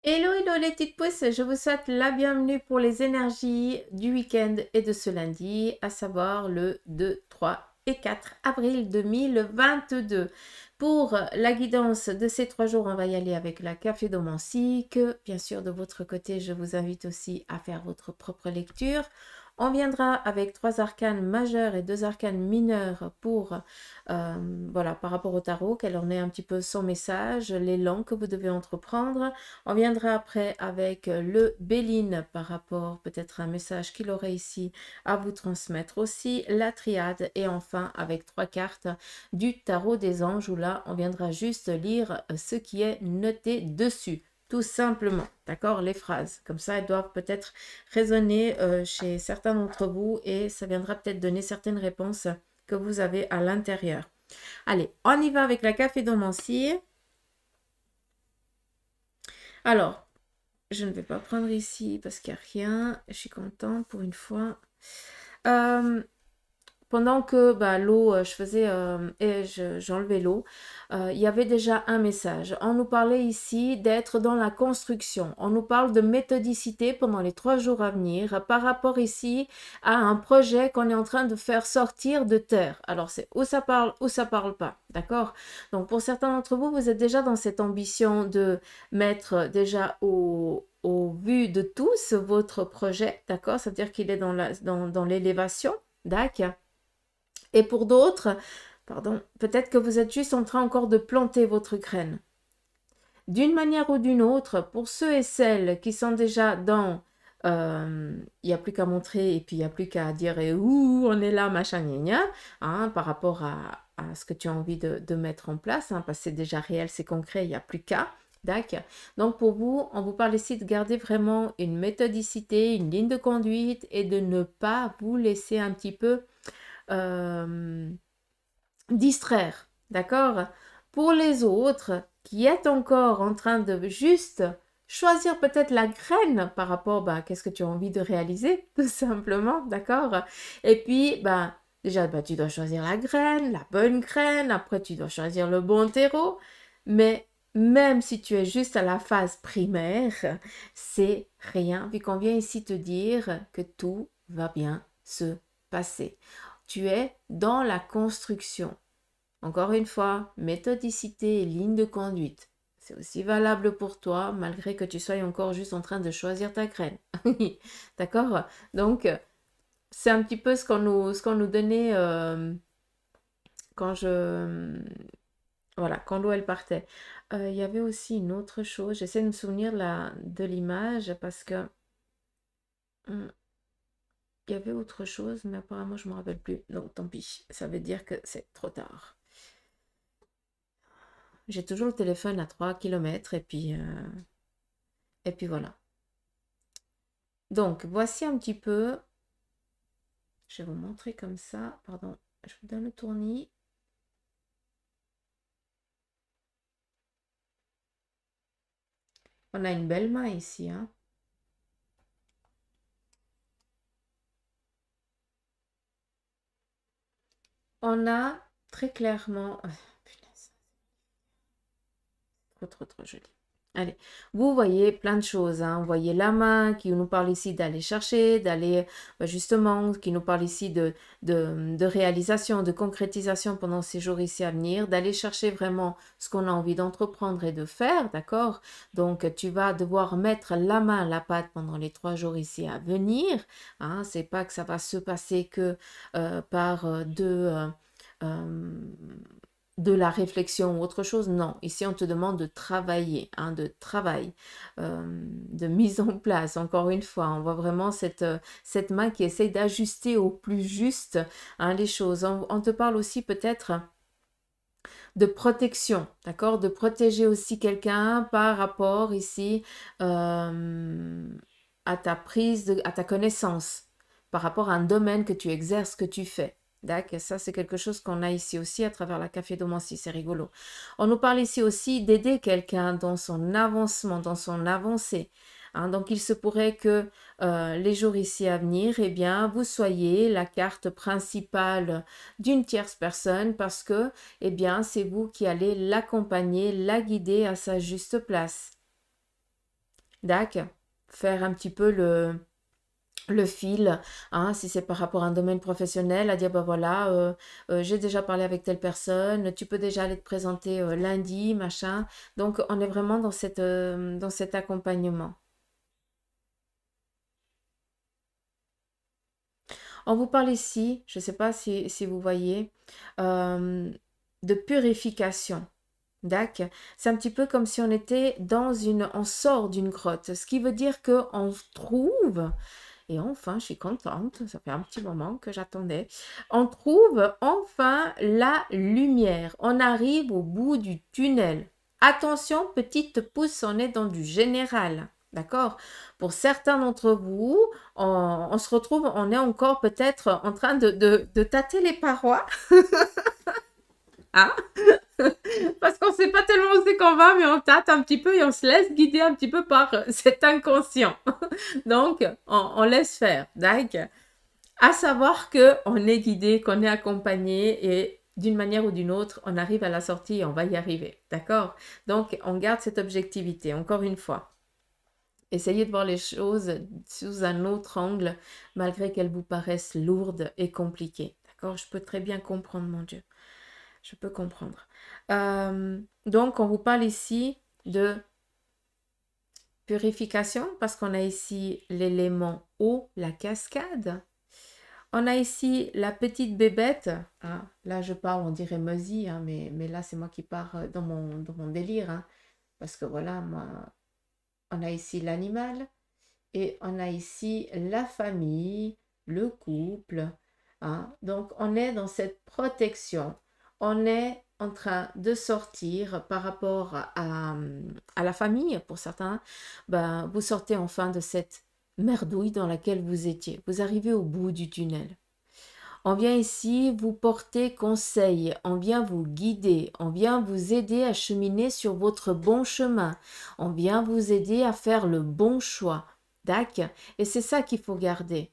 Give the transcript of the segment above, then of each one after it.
Hello, hello les petites pousses, je vous souhaite la bienvenue pour les énergies du week-end et de ce lundi, à savoir le 2, 3 et 4 avril 2022. Pour la guidance de ces 3 jours, on va y aller avec la caphédomancie, que bien sûr de votre côté, je vous invite aussi à faire votre propre lecture. On viendra avec 3 arcanes majeurs et 2 arcanes mineurs pour, voilà, par rapport au tarot, quel en est un petit peu son message, l'élan que vous devez entreprendre. On viendra après avec le Béline par rapport peut-être à un message qu'il aurait ici à vous transmettre aussi, la triade et enfin avec 3 cartes du tarot des anges où là on viendra juste lire ce qui est noté dessus. Tout simplement, d'accord? Les phrases, comme ça, elles doivent peut-être résonner chez certains d'entre vous et ça viendra peut-être donner certaines réponses que vous avez à l'intérieur. Allez, on y va avec la caphédomancie. Alors, je ne vais pas prendre ici parce qu'il n'y a rien. Je suis contente pour une fois. Pendant que l'eau, je faisais et j'enlevais l'eau, il y avait déjà un message. On nous parlait ici d'être dans la construction. On nous parle de méthodicité pendant les 3 jours à venir par rapport ici à un projet qu'on est en train de faire sortir de terre. Alors c'est où ça parle pas, d'accord? Donc pour certains d'entre vous, vous êtes déjà dans cette ambition de mettre déjà au vu de tous votre projet, d'accord? Ça veut dire qu'il est dans l'élévation, d'accord? Et pour d'autres, pardon, peut-être que vous êtes juste en train encore de planter votre graine. D'une manière ou d'une autre, pour ceux et celles qui sont déjà dans il n'y a plus qu'à montrer et puis il n'y a plus qu'à dire ouh, on est là, machin, gna, gna, hein, par rapport à ce que tu as envie de mettre en place, hein, parce que c'est déjà réel, c'est concret, il n'y a plus qu'à. D'accord. Donc pour vous, on vous parle ici de garder vraiment une méthodicité, une ligne de conduite et de ne pas vous laisser un petit peu distraire, d'accord? Pour les autres qui êtes encore en train de juste choisir peut-être la graine par rapport à qu'est-ce que tu as envie de réaliser, tout simplement, d'accord? Et puis, déjà, tu dois choisir la graine, la bonne graine, après tu dois choisir le bon terreau, mais même si tu es juste à la phase primaire, c'est rien, vu qu'on vient ici te dire que tout va bien se passer. Tu es dans la construction. Encore une fois, méthodicité et ligne de conduite. C'est aussi valable pour toi, malgré que tu sois encore juste en train de choisir ta graine. D'accord? Donc, c'est un petit peu ce qu'on nous donnait quand voilà, quand l'eau, elle partait. Il y avait aussi une autre chose. J'essaie de me souvenir de l'image parce que il y avait autre chose, mais apparemment, je ne me rappelle plus. Donc, tant pis. Ça veut dire que c'est trop tard. J'ai toujours le téléphone à 3 km et puis voilà. Donc, voici un petit peu, je vais vous montrer comme ça, pardon, je vous donne le tournis. On a une belle main ici, hein. On a très clairement, punaise, trop joli. Allez, vous voyez plein de choses, hein. Vous voyez la main qui nous parle ici d'aller chercher, d'aller justement, qui nous parle ici de réalisation, de concrétisation pendant ces jours ici à venir, d'aller chercher vraiment ce qu'on a envie d'entreprendre et de faire, d'accord? Donc, tu vas devoir mettre la main à la pâte pendant les 3 jours ici à venir, hein. C'est pas que ça va se passer que par de la réflexion ou autre chose. Non, ici on te demande de travailler, hein, de travail, de mise en place. Encore une fois, on voit vraiment cette main qui essaye d'ajuster au plus juste, hein, les choses. On te parle aussi peut-être de protection, d'accord? De protéger aussi quelqu'un par rapport ici à ta à ta connaissance, par rapport à un domaine que tu exerces, que tu fais. D'accord? Ça, c'est quelque chose qu'on a ici aussi à travers la caphédomancie, c'est rigolo. On nous parle ici aussi d'aider quelqu'un dans son avancement, dans son avancée. Hein, donc, il se pourrait que les jours ici à venir, eh bien, vous soyez la carte principale d'une tierce personne parce que, eh bien, c'est vous qui allez l'accompagner, la guider à sa juste place. D'accord? Faire un petit peu le fil, hein, si c'est par rapport à un domaine professionnel, à dire, bah voilà, j'ai déjà parlé avec telle personne, tu peux déjà aller te présenter lundi, machin. Donc, on est vraiment dans cet accompagnement. On vous parle ici, je ne sais pas si vous voyez, euh, de purification. D'accord? C'est un petit peu comme si on était on sort d'une grotte, ce qui veut dire qu'on trouve, et enfin, je suis contente, ça fait un petit moment que j'attendais, on trouve enfin la lumière. On arrive au bout du tunnel. Attention, petite pouce, on est dans du général. D'accord? Pour certains d'entre vous, on se retrouve, on est encore peut-être en train de tâter les parois. Hein? Parce qu'on ne sait pas tellement où c'est qu'on va, mais on tâte un petit peu et on se laisse guider un petit peu par cet inconscient. Donc, on laisse faire. D'accord? À savoir qu'on est guidé, qu'on est accompagné et d'une manière ou d'une autre, on arrive à la sortie et on va y arriver. D'accord? Donc, on garde cette objectivité. Encore une fois, essayez de voir les choses sous un autre angle, malgré qu'elles vous paraissent lourdes et compliquées. D'accord? Je peux très bien comprendre, mon Dieu. Je peux comprendre. Donc, on vous parle ici de purification parce qu'on a ici l'élément eau, la cascade. On a ici la petite bébête. Ah, là, je parle, on dirait Muzzy, hein, mais là, c'est moi qui pars dans mon délire. Hein, parce que voilà, moi, on a ici l'animal et on a ici la famille, le couple. Hein. Donc, on est dans cette protection. On est en train de sortir par rapport à la famille. Pour certains, ben, vous sortez enfin de cette merdouille dans laquelle vous étiez. Vous arrivez au bout du tunnel. On vient ici vous porter conseil, on vient vous guider, on vient vous aider à cheminer sur votre bon chemin, on vient vous aider à faire le bon choix. D'accord? Et c'est ça qu'il faut garder.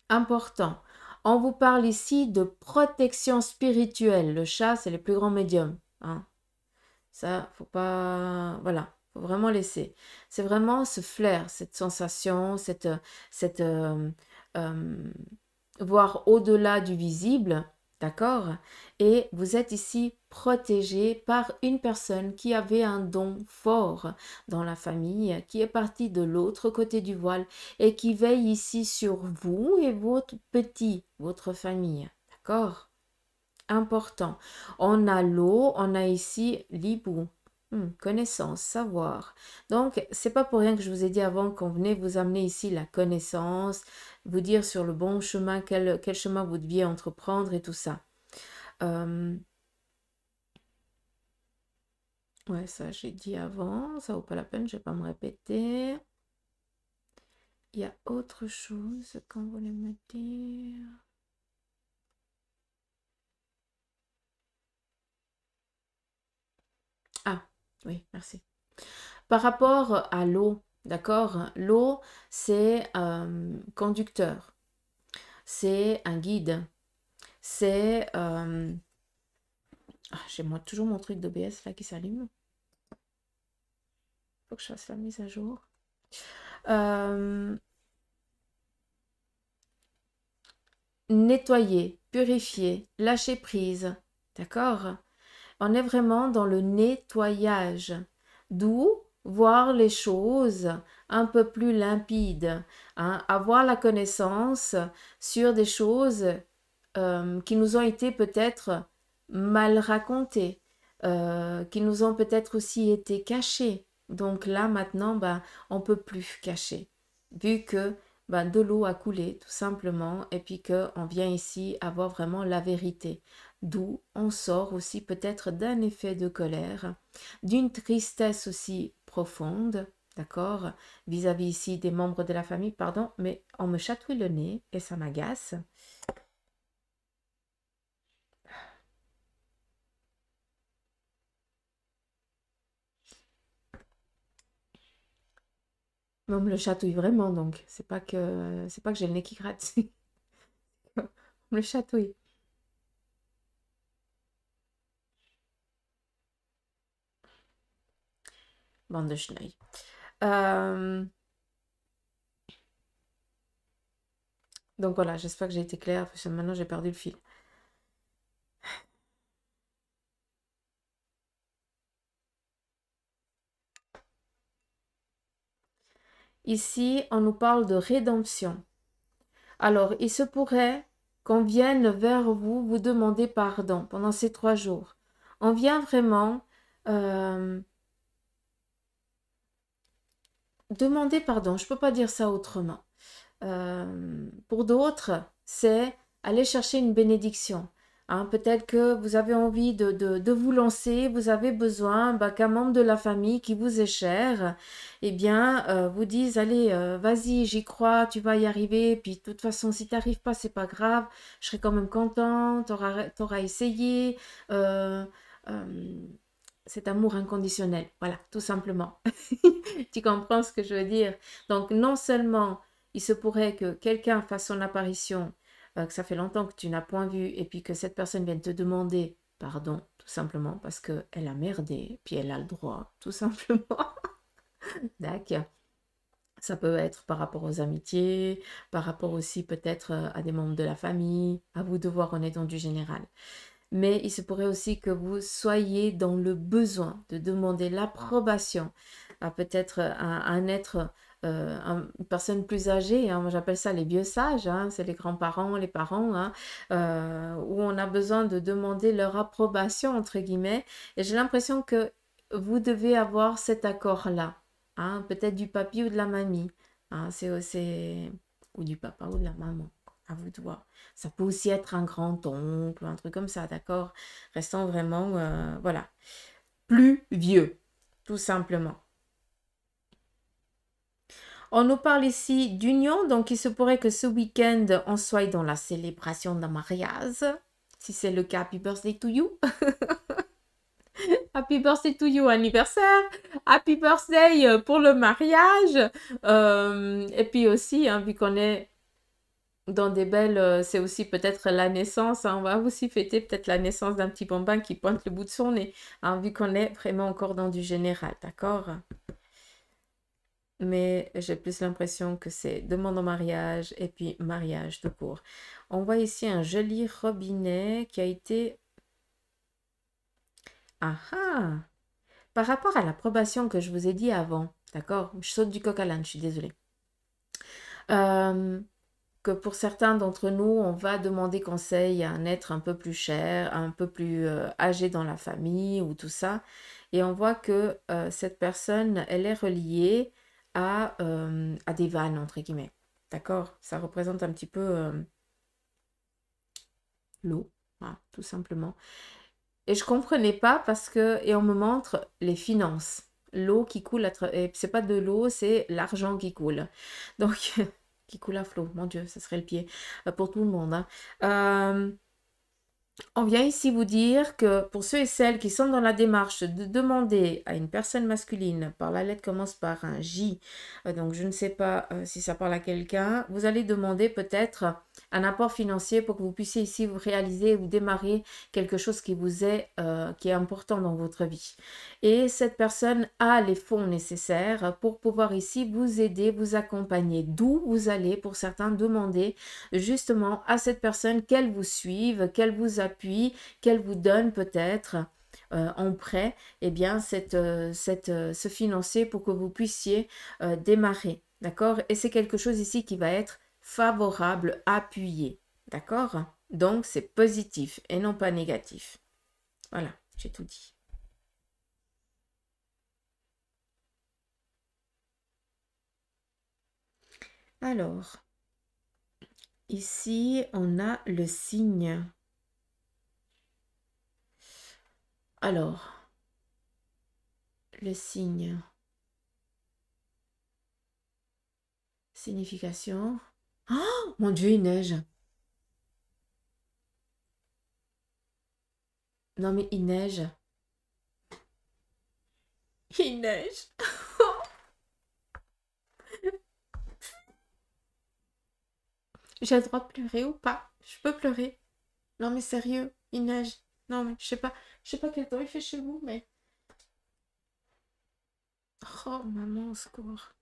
Important. On vous parle ici de protection spirituelle. Le chat, c'est les plus grands médiums. Hein. Ça, faut pas. Voilà, faut vraiment laisser. C'est vraiment ce flair, cette sensation, cette euh, voir au-delà du visible, d'accord? Et vous êtes ici protégé par une personne qui avait un don fort dans la famille, qui est partie de l'autre côté du voile et qui veille ici sur vous et votre petit, votre famille, d'accord? Important. On a l'eau, on a ici l'hibou. Connaissance, savoir. Donc, c'est pas pour rien que je vous ai dit avant qu'on venait vous amener ici la connaissance, vous dire sur le bon chemin, quel chemin vous deviez entreprendre et tout ça. Euh, ouais, ça j'ai dit avant, ça vaut pas la peine, je vais pas me répéter. Il y a autre chose qu'on voulait me dire. Ah, oui, merci. Par rapport à l'eau, d'accord? L'eau, c'est conducteur, c'est un guide, c'est... j'ai toujours mon truc d'OBS là qui s'allume. Faut que je fasse la mise à jour. Euh, nettoyer, purifier, lâcher prise, d'accord? On est vraiment dans le nettoyage, d'où voir les choses un peu plus limpides, hein, avoir la connaissance sur des choses qui nous ont été peut-être mal racontées, qui nous ont peut-être aussi été cachées. Donc là, maintenant, ben, on ne peut plus cacher, vu que ben, de l'eau a coulé, tout simplement, et puis qu'on vient ici avoir vraiment la vérité. D'où on sort aussi peut-être d'un effet de colère, d'une tristesse aussi profonde, d'accord, vis-à-vis ici des membres de la famille, pardon, mais on me chatouille le nez et ça m'agace. Mais on me le chatouille vraiment, donc c'est pas que j'ai le nez qui gratte. On me le chatouille. Bande de chenilles. Donc voilà, j'espère que j'ai été claire, parce que maintenant j'ai perdu le fil. Ici, on nous parle de rédemption. Alors, il se pourrait qu'on vienne vers vous, vous demander pardon pendant ces 3 jours. On vient vraiment demander pardon. Je ne peux pas dire ça autrement. Pour d'autres, c'est aller chercher une bénédiction. Hein, peut-être que vous avez envie de vous lancer, vous avez besoin qu'un membre de la famille qui vous est cher, eh bien, vous dise, allez, vas-y, j'y crois, tu vas y arriver, puis de toute façon, si tu n'arrives pas, c'est pas grave, je serai quand même contente, tu auras essayé. euh, euh, Cet amour inconditionnel, voilà, tout simplement. Tu comprends ce que je veux dire? Donc, non seulement il se pourrait que quelqu'un fasse son apparition, que ça fait longtemps que tu n'as point vu, et puis que cette personne vienne te demander pardon, tout simplement parce qu'elle a merdé, puis elle a le droit, tout simplement. D'accord. Ça peut être par rapport aux amitiés, par rapport aussi peut-être à des membres de la famille, à vous de voir en étendue générale. Mais il se pourrait aussi que vous soyez dans le besoin de demander l'approbation à peut-être un être, une personne plus âgée, hein, moi j'appelle ça les vieux sages, hein, c'est les grands-parents, les parents, hein, où on a besoin de demander leur approbation, entre guillemets, et j'ai l'impression que vous devez avoir cet accord-là, hein, peut-être du papy ou de la mamie, hein, ou du papa ou de la maman, à vous de voir. Ça peut aussi être un grand-oncle, un truc comme ça, d'accord? Restant vraiment, voilà, plus vieux, tout simplement. On nous parle ici d'union, donc il se pourrait que ce week-end, on soit dans la célébration d'un mariage. Si c'est le cas, happy birthday to you. Happy birthday to you, anniversaire. Happy birthday pour le mariage. Et puis aussi, hein, vu qu'on est dans des belles, c'est aussi peut-être la naissance, hein, on va aussi fêter peut-être la naissance d'un petit bambin qui pointe le bout de son nez, hein, vu qu'on est vraiment encore dans du général, d'accord? Mais j'ai plus l'impression que c'est demande en mariage et puis mariage tout court. On voit ici un joli robinet qui a été... Ah ah! Par rapport à l'approbation que je vous ai dit avant, d'accord? Je saute du coq à l'âne, je suis désolée. Que pour certains d'entre nous, on va demander conseil à un être un peu plus cher, un peu plus âgé dans la famille ou tout ça. Et on voit que cette personne, elle est reliée à des vannes, entre guillemets. D'accord? Ça représente un petit peu l'eau, hein, tout simplement. Et je comprenais pas parce que, et on me montre les finances. L'eau qui coule, et c'est pas de l'eau, c'est l'argent qui coule. Donc, qui coule à flot, mon Dieu, ce serait le pied pour tout le monde, hein. On vient ici vous dire que pour ceux et celles qui sont dans la démarche de demander à une personne masculine, par la lettre commence par un J, donc je ne sais pas si ça parle à quelqu'un, vous allez demander peut-être un apport financier pour que vous puissiez ici vous réaliser, vous démarrer quelque chose qui vous est, qui est important dans votre vie. Et cette personne a les fonds nécessaires pour pouvoir ici vous aider, vous accompagner. D'où vous allez, pour certains, demander justement à cette personne qu'elle vous suive, qu'elle vous appuie, qu'elle vous donne peut-être en prêt, eh bien, ce financier pour que vous puissiez démarrer. D'accord? Et c'est quelque chose ici qui va être favorable, appuyé. D'accord? Donc, c'est positif et non pas négatif. Voilà, j'ai tout dit. Alors, ici, on a le signe. Alors, le signe. Signification. Oh, mon Dieu, il neige. Non, mais il neige. Il neige. J'ai le droit de pleurer ou pas? Je peux pleurer. Non, mais sérieux, il neige. Non, mais je sais pas quel temps il fait chez vous, mais... Oh, maman, au secours.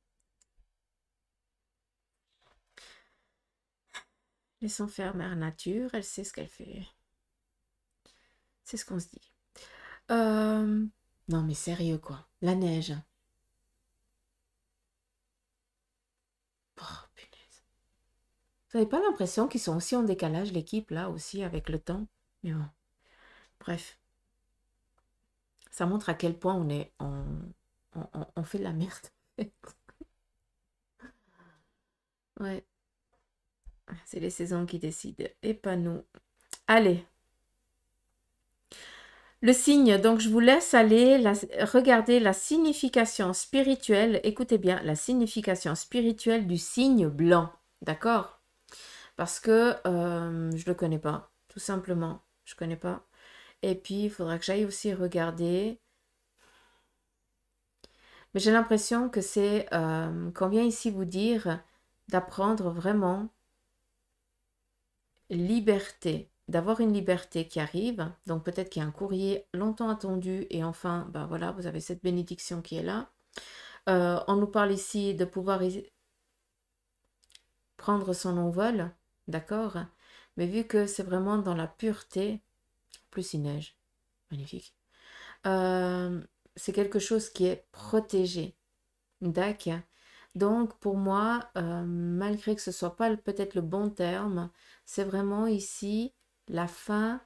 Laissons faire Mère Nature, elle sait ce qu'elle fait. C'est ce qu'on se dit. Non, mais sérieux, quoi. La neige. Oh, punaise. Vous n'avez pas l'impression qu'ils sont aussi en décalage, l'équipe, là, aussi, avec le temps? Mais bon, bref. Ça montre à quel point on fait de la merde. Ouais, c'est les saisons qui décident, et pas nous. Allez. Le signe, donc je vous laisse aller regarder la signification spirituelle. Écoutez bien, la signification spirituelle du signe blanc. D'accord? Parce que je ne le connais pas, tout simplement. Je ne connais pas. Et puis, il faudra que j'aille aussi regarder. Mais j'ai l'impression que c'est qu'on vient ici vous dire d'apprendre vraiment liberté, d'avoir une liberté qui arrive. Donc peut-être qu'il y a un courrier longtemps attendu et enfin, ben voilà, vous avez cette bénédiction qui est là. On nous parle ici de pouvoir prendre son envol, d'accord? Mais vu que c'est vraiment dans la pureté, plus il neige, magnifique. C'est quelque chose qui est protégé, d'accord? Donc pour moi, malgré que ce soit pas peut-être le bon terme, c'est vraiment ici la fin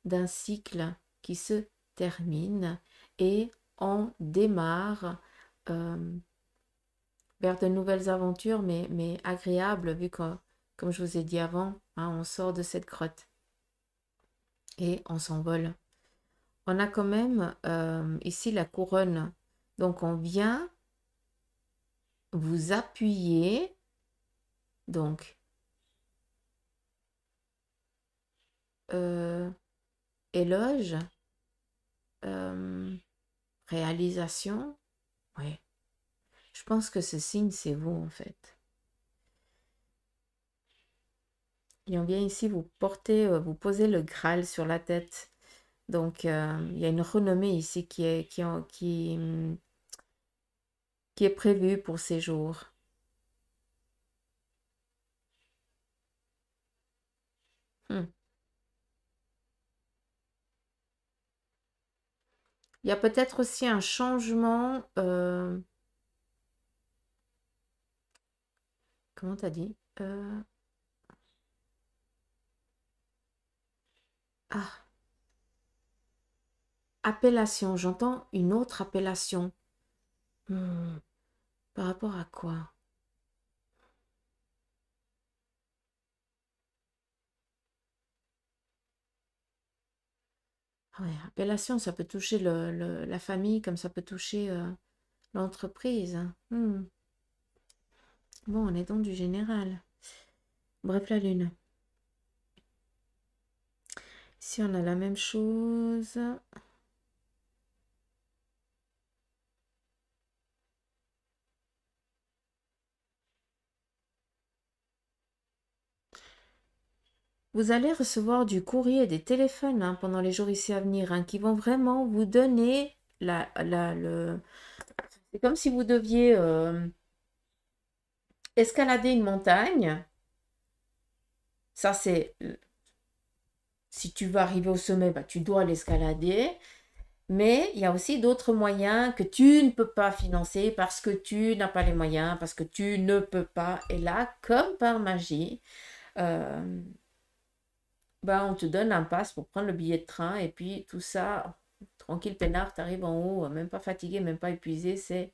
d'un cycle qui se termine et on démarre vers de nouvelles aventures, mais agréables, vu que, comme je vous ai dit avant, hein, on sort de cette grotte et on s'envole. On a quand même ici la couronne. Donc on vient vous appuyer. Donc, éloge, réalisation. Ouais. Je pense que ce signe, c'est vous en fait. Et on vient ici vous porter, vous poser le Graal sur la tête. Donc, il y a une renommée ici qui est prévue pour ces jours. Hmm. Il y a peut-être aussi un changement. Comment t'as dit? Ah, appellation. J'entends une autre appellation. Hmm. Par rapport à quoi? Ah ouais, appellation, ça peut toucher la famille comme ça peut toucher l'entreprise. Hmm. Bon, on est dans du général. Bref, la lune. Ici, on a la même chose. Vous allez recevoir du courrier et des téléphones hein, pendant les jours ici à venir hein, qui vont vraiment vous donner le... C'est comme si vous deviez escalader une montagne. Ça, c'est... Si tu veux arriver au sommet, bah, tu dois l'escalader. Mais il y a aussi d'autres moyens que tu ne peux pas financer parce que tu n'as pas les moyens, parce que tu ne peux pas. Et là, comme par magie, euh, bah, on te donne un pass pour prendre le billet de train et puis tout ça, tranquille, peinard, tu arrives en haut, même pas fatigué, même pas épuisé, c'est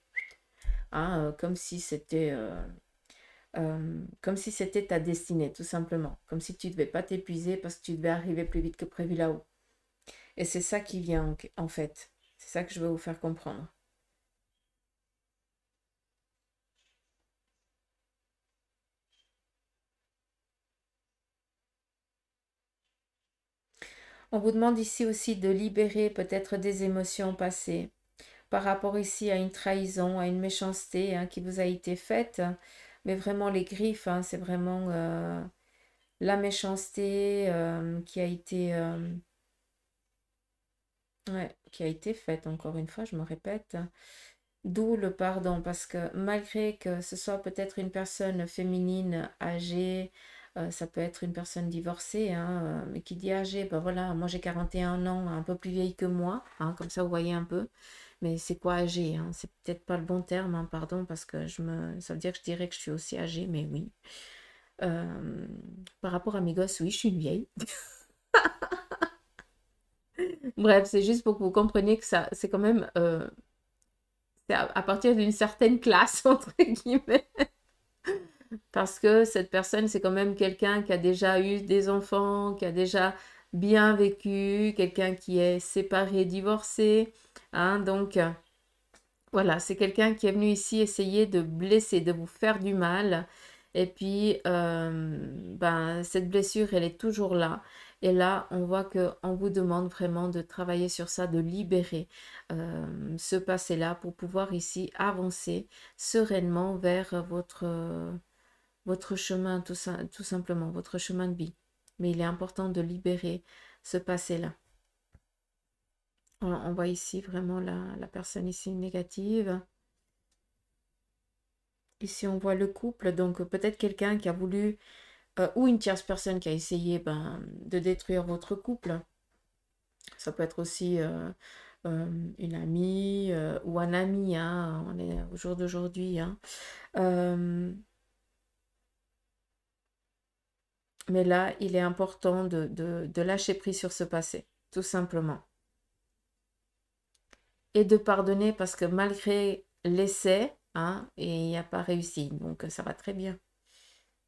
hein, comme si c'était ta destinée, tout simplement. Comme si tu ne devais pas t'épuiser parce que tu devais arriver plus vite que prévu là-haut. Et c'est ça qui vient en fait. C'est ça que je veux vous faire comprendre. On vous demande ici aussi de libérer peut-être des émotions passées par rapport ici à une trahison, à une méchanceté hein, qui vous a été faite. Mais vraiment les griffes, hein, c'est vraiment la méchanceté qui a été faite, encore une fois, je me répète. D'où le pardon, parce que malgré que ce soit peut-être une personne féminine âgée, ça peut être une personne divorcée, hein, mais qui dit âgée, ben voilà, moi j'ai 41 ans, un peu plus vieille que moi, hein, comme ça vous voyez un peu. Mais c'est quoi âgé, hein? C'est peut-être pas le bon terme, hein, pardon, parce que ça veut dire que je dirais que je suis aussi âgée, mais oui. Euh, Par rapport à mes gosses, oui, je suis une vieille. Bref, c'est juste pour que vous compreniez que ça, c'est quand même c'est à partir d'une certaine classe, entre guillemets. Parce que cette personne, c'est quand même quelqu'un qui a déjà eu des enfants, qui a déjà bien vécu, quelqu'un qui est séparé, divorcé, hein, donc, voilà, c'est quelqu'un qui est venu ici essayer de blesser, de vous faire du mal. Et puis, ben, cette blessure, elle est toujours là. Et là, on voit qu'on vous demande vraiment de travailler sur ça, de libérer ce passé-là pour pouvoir ici avancer sereinement vers votre chemin, tout simplement, votre chemin de vie. Mais il est important de libérer ce passé-là. On voit ici vraiment la personne ici négative. Ici, on voit le couple, donc peut-être quelqu'un qui a voulu, ou une tierce personne qui a essayé ben, de détruire votre couple. Ça peut être aussi une amie ou un ami, hein, on est au jour d'aujourd'hui. Hein. Euh, mais là, il est important de lâcher prise sur ce passé, tout simplement. Et de pardonner parce que malgré l'essai, hein, et il n'y a pas réussi, donc ça va très bien.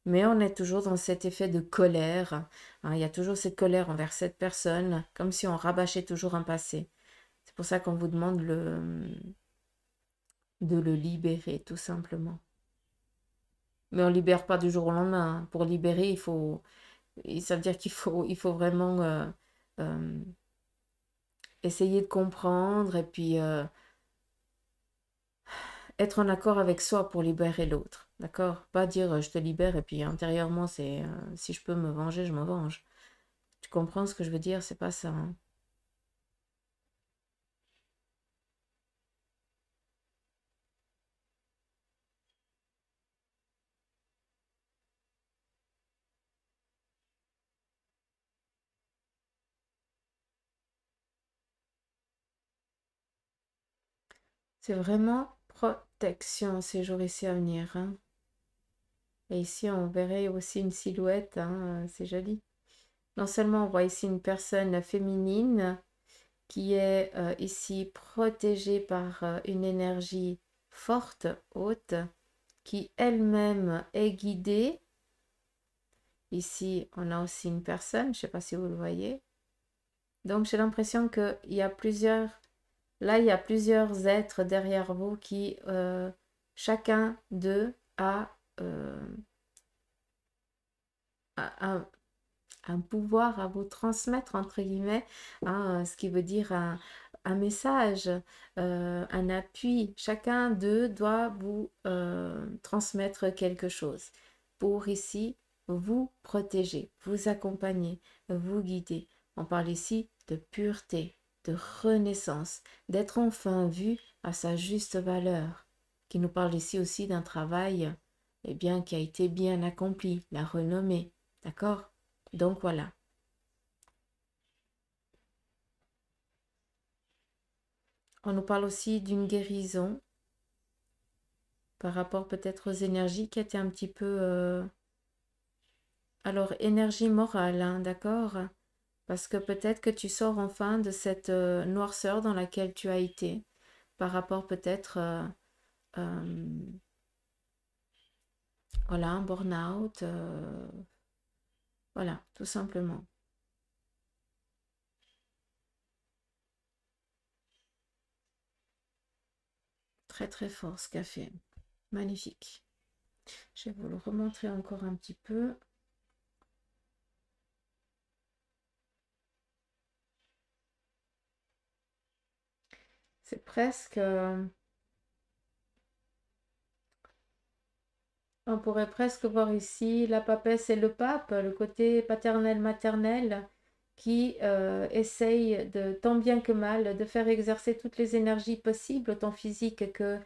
Mais on est toujours dans cet effet de colère. Hein, il y a toujours cette colère envers cette personne, comme si on rabâchait toujours un passé. C'est pour ça qu'on vous demande de le libérer, tout simplement. Mais on ne libère pas du jour au lendemain. Hein. Pour libérer, ça veut dire qu'il faut vraiment euh, essayer de comprendre et puis être en accord avec soi pour libérer l'autre. D'accord? Pas dire je te libère et puis intérieurement, c'est si je peux me venger, je me venge. Tu comprends ce que je veux dire? C'est pas ça. Hein. C'est vraiment protection ces jours ici à venir. Hein. Et ici, on verrait aussi une silhouette. Hein, c'est joli. Non seulement on voit ici une personne féminine qui est ici protégée par une énergie forte, haute, qui elle-même est guidée. Ici, on a aussi une personne, je ne sais pas si vous le voyez. Donc, j'ai l'impression qu'il y a plusieurs là, il y a plusieurs êtres derrière vous qui, chacun d'eux euh, a un pouvoir à vous transmettre, entre guillemets, hein, ce qui veut dire un message, un appui. Chacun d'eux doit vous transmettre quelque chose pour ici vous protéger, vous accompagner, vous guider. On parle ici de pureté, de renaissance, d'être enfin vu à sa juste valeur, qui nous parle ici aussi d'un travail eh bien, qui a été bien accompli, la renommée. D'accord? Donc voilà. On nous parle aussi d'une guérison par rapport peut-être aux énergies qui étaient un petit peu... Alors, énergie morale, hein, d'accord? Parce que peut-être que tu sors enfin de cette noirceur dans laquelle tu as été par rapport peut-être euh, voilà, un burn-out. Voilà, tout simplement. Très très fort ce café. Magnifique. Je vais vous le remontrer encore un petit peu. C'est presque... on pourrait presque voir ici la papesse et le pape, le côté paternel-maternel qui essaye de tant bien que mal de faire exercer toutes les énergies possibles, autant physiques que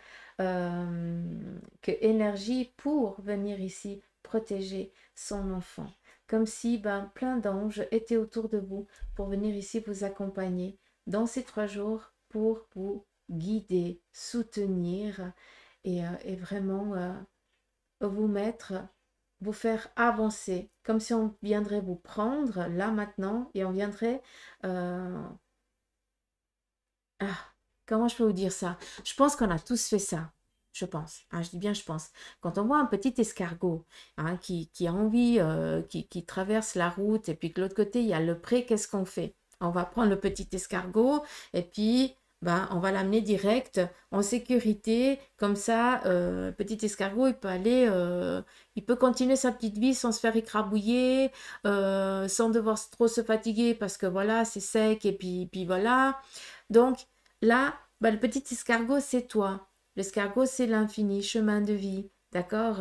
énergie, pour venir ici protéger son enfant. Comme si plein d'anges étaient autour de vous pour venir ici vous accompagner dans ces 3 jours pour vous guider, soutenir et vraiment vous faire avancer, comme si on viendrait vous prendre là maintenant et on viendrait... comment je peux vous dire ça? Je pense qu'on a tous fait ça. Je pense. Je dis bien je pense. Quand on voit un petit escargot qui a envie, qui traverse la route, et puis que de l'autre côté, il y a le pré, qu'est-ce qu'on fait? On va prendre le petit escargot et puis on va l'amener direct en sécurité. Comme ça, petit escargot, il peut continuer sa petite vie sans se faire écrabouiller, sans devoir trop se fatiguer parce que voilà, c'est sec et puis voilà. Donc là, le petit escargot, c'est toi. L'escargot, c'est l'infini, chemin de vie, d'accord?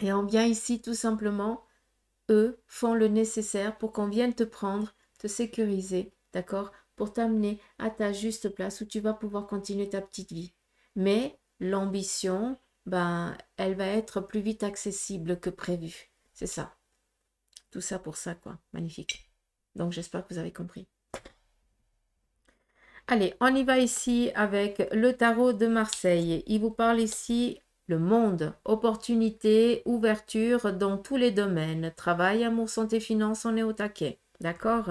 Et on vient ici tout simplement, eux font le nécessaire pour qu'on vienne te prendre, te sécuriser, d'accord? Pour t'amener à ta juste place où tu vas pouvoir continuer ta petite vie. Mais l'ambition, elle va être plus vite accessible que prévu. C'est ça. Tout ça pour ça, quoi. Magnifique. Donc, j'espère que vous avez compris. Allez, on y va ici avec le tarot de Marseille. Il vous parle ici le monde, opportunité, ouverture dans tous les domaines. Travail, amour, santé, finance, on est au taquet. D'accord?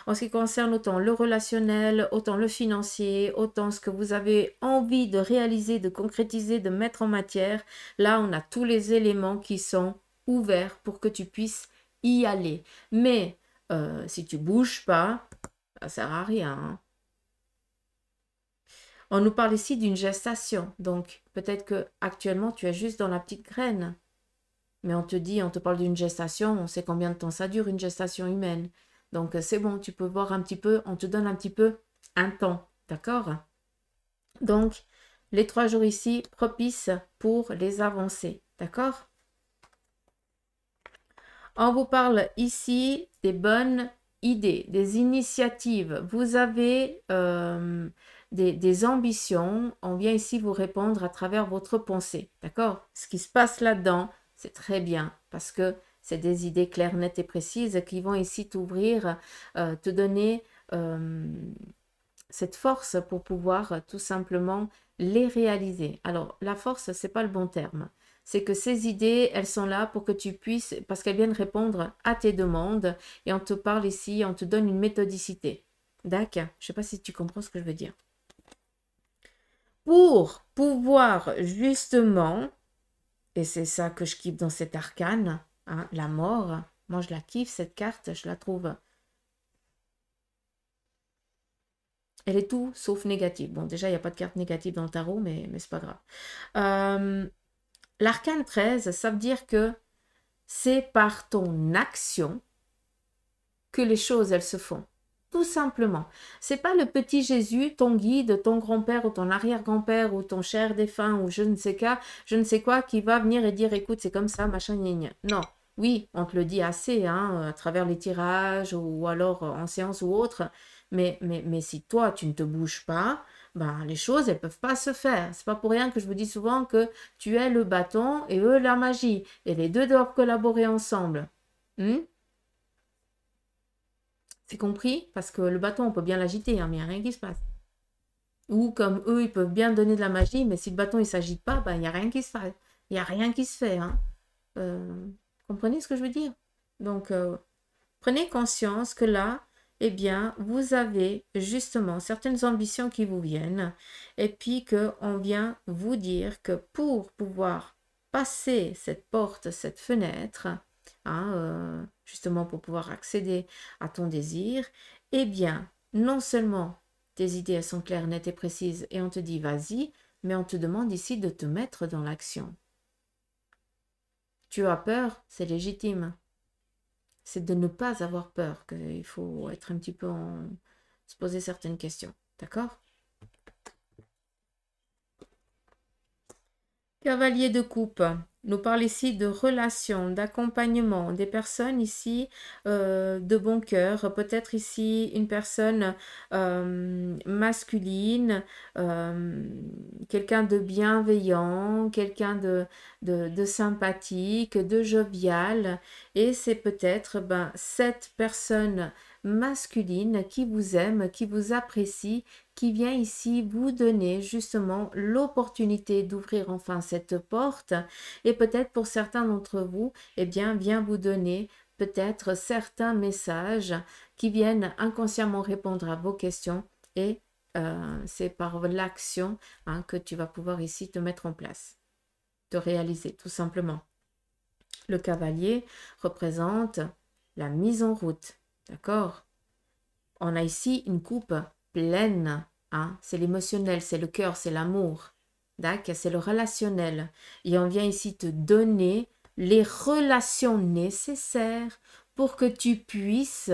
En ce qui concerne autant le relationnel, autant le financier, autant ce que vous avez envie de réaliser, de concrétiser, de mettre en matière, là, on a tous les éléments qui sont ouverts pour que tu puisses y aller. Mais si tu bouges pas, ça sert à rien, hein. On nous parle ici d'une gestation, donc peut-être que actuellement tu es juste dans la petite graine. Mais on te parle d'une gestation, on sait combien de temps ça dure une gestation humaine. Donc c'est bon, tu peux voir un petit peu, on te donne un petit peu un temps, d'accord? Donc les 3 jours ici, propices pour les avancées, d'accord? On vous parle ici des bonnes idées, des initiatives. Vous avez des ambitions. On vient ici vous répondre à travers votre pensée. D'accord? Ce qui se passe là-dedans, c'est très bien parce que c'est des idées claires, nettes et précises qui vont ici t'ouvrir, te donner cette force pour pouvoir tout simplement les réaliser. Alors, la force, c'est pas le bon terme. C'est que ces idées, elles sont là pour que tu puisses, parce qu'elles viennent répondre à tes demandes, et on te parle ici, on te donne une méthodicité. D'accord? Je ne sais pas si tu comprends ce que je veux dire. Pour pouvoir justement, et c'est ça que je kiffe dans cet arcane, la mort, moi je la kiffe cette carte, je la trouve... Elle est tout sauf négative. Bon, déjà, il n'y a pas de carte négative dans le tarot, mais c'est pas grave. L'arcane 13, ça veut dire que c'est par ton action que les choses, elles se font. Tout simplement. C'est pas le petit Jésus, ton guide, ton grand-père ou ton arrière-grand-père ou ton cher défunt ou je ne sais quoi, qui va venir et dire, écoute, c'est comme ça, machin, gna. Non. Oui, on te le dit assez, à travers les tirages ou alors en séance ou autre, mais si toi, tu ne te bouges pas, les choses, elles ne peuvent pas se faire. C'est pas pour rien que je vous dis souvent que tu es le bâton et eux la magie. Et les deux doivent collaborer ensemble. C'est compris? Parce que le bâton, on peut bien l'agiter, mais il n'y a rien qui se passe. Ou comme eux, ils peuvent bien donner de la magie, mais si le bâton, il ne s'agite pas, il n'y a rien qui se passe. Il n'y a rien qui se fait. Comprenez ce que je veux dire? Donc, prenez conscience que là, eh bien, vous avez justement certaines ambitions qui vous viennent et puis qu'on vient vous dire que pour pouvoir passer cette porte, cette fenêtre, justement pour pouvoir accéder à ton désir, eh bien, non seulement tes idées elles sont claires, nettes et précises et on te dit vas-y, mais on te demande ici de te mettre dans l'action. Tu as peur, c'est légitime. C'est de ne pas avoir peur qu'il faut être un petit peu se poser certaines questions. D'accord? Cavalier de coupe. nous parle ici de relations, d'accompagnement, des personnes ici de bon cœur, peut-être ici une personne masculine, quelqu'un de bienveillant, quelqu'un de sympathique, de jovial, et c'est peut-être cette personne masculine qui vous aime, qui vous apprécie, qui vient ici vous donner justement l'opportunité d'ouvrir enfin cette porte, et peut-être pour certains d'entre vous, eh bien, vient vous donner peut-être certains messages qui viennent inconsciemment répondre à vos questions, et c'est par l'action que tu vas pouvoir ici te mettre en place, te réaliser tout simplement. Le cavalier représente la mise en route, d'accord? On a ici une coupe pleine, c'est l'émotionnel, c'est le cœur, c'est l'amour, d'accord? C'est le relationnel. Et on vient ici te donner les relations nécessaires pour que tu puisses,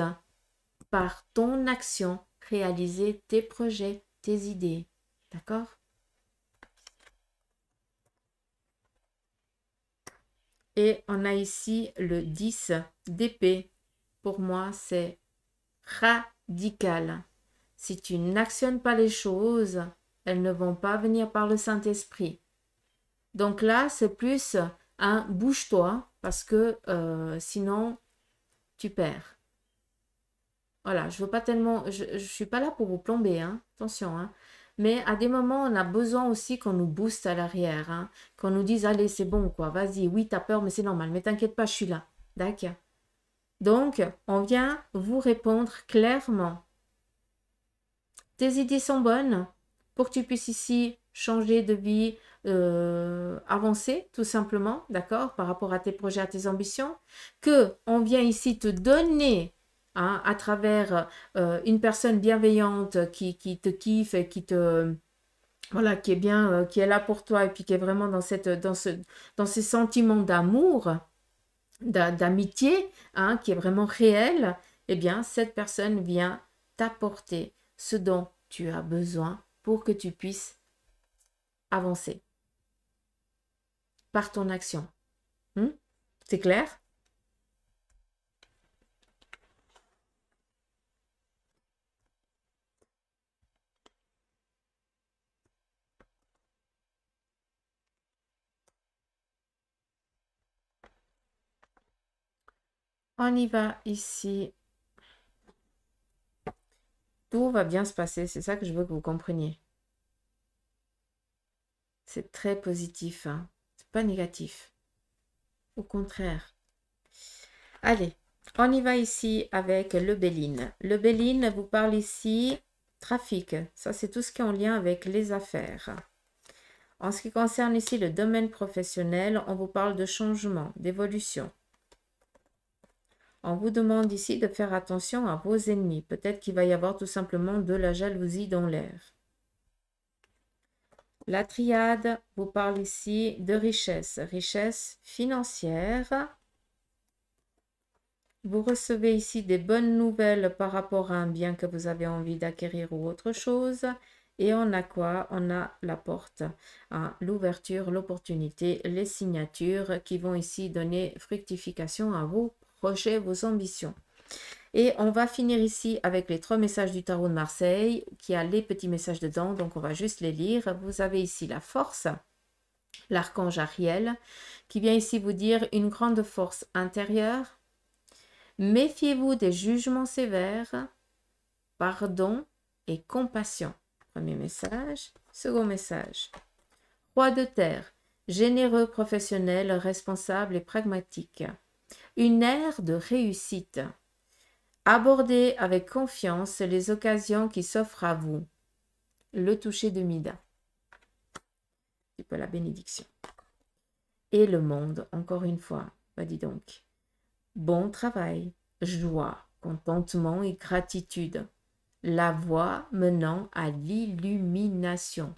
par ton action, réaliser tes projets, tes idées, d'accord? Et on a ici le 10 d'épée. Pour moi, c'est radical. Si tu n'actionnes pas les choses, elles ne vont pas venir par le Saint-Esprit. Donc là, c'est plus un bouge-toi parce que sinon, tu perds. Voilà, je veux pas tellement, je suis pas là pour vous plomber, attention, Mais à des moments, on a besoin aussi qu'on nous booste à l'arrière, qu'on nous dise, allez, c'est bon, quoi, vas-y, oui, t'as peur, mais c'est normal, mais t'inquiète pas, je suis là, d'accord? Donc, on vient vous répondre clairement. Tes idées sont bonnes pour que tu puisses ici changer de vie, avancer, tout simplement, d'accord, par rapport à tes projets, à tes ambitions, que on vient ici te donner à travers une personne bienveillante qui te kiffe et qui te voilà, qui est bien, qui est là pour toi et puis qui est vraiment dans dans ces sentiments d'amour, d'amitié, qui est vraiment réel. Eh bien, cette personne vient t'apporter ce dont tu as besoin pour que tu puisses avancer par ton action. C'est clair? On y va ici. Tout va bien se passer, c'est ça que je veux que vous compreniez. C'est très positif, c'est pas négatif. Au contraire. Allez, on y va ici avec le Béline. Le Béline vous parle ici trafic. Ça, c'est tout ce qui est en lien avec les affaires. En ce qui concerne ici le domaine professionnel, on vous parle de changement, d'évolution. On vous demande ici de faire attention à vos ennemis. Peut-être qu'il va y avoir tout simplement de la jalousie dans l'air. La triade vous parle ici de richesse, richesse financière. Vous recevez ici des bonnes nouvelles par rapport à un bien que vous avez envie d'acquérir ou autre chose. Et on a quoi? On a la porte, l'ouverture, l'opportunité, les signatures qui vont ici donner fructification à vos projets, vos ambitions. Et on va finir ici avec les 3 messages du tarot de Marseille, qui a les petits messages dedans, donc on va juste les lire. Vous avez ici la force, l'archange Ariel, qui vient ici vous dire une grande force intérieure. Méfiez-vous des jugements sévères, pardon et compassion. Premier message. Second message. Roi de terre, généreux, professionnel, responsable et pragmatique. Une ère de réussite. Abordez avec confiance les occasions qui s'offrent à vous. Le toucher de Mida. Un peu la bénédiction. Et le monde, encore une fois. Dis donc. Bon travail, joie, contentement et gratitude. La voie menant à l'illumination.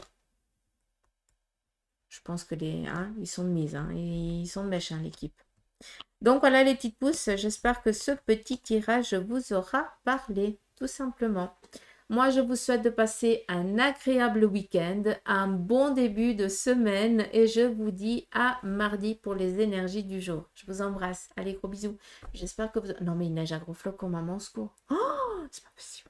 Je pense que ils sont de mise, ils sont de mèche, l'équipe. Donc voilà les petites pousses, j'espère que ce petit tirage vous aura parlé, tout simplement. Moi, je vous souhaite de passer un agréable week-end, un bon début de semaine et je vous dis à mardi pour les énergies du jour. Je vous embrasse. Allez, gros bisous. J'espère que vous... Non, mais il neige à gros flocons, maman, au secours. Oh, c'est pas possible.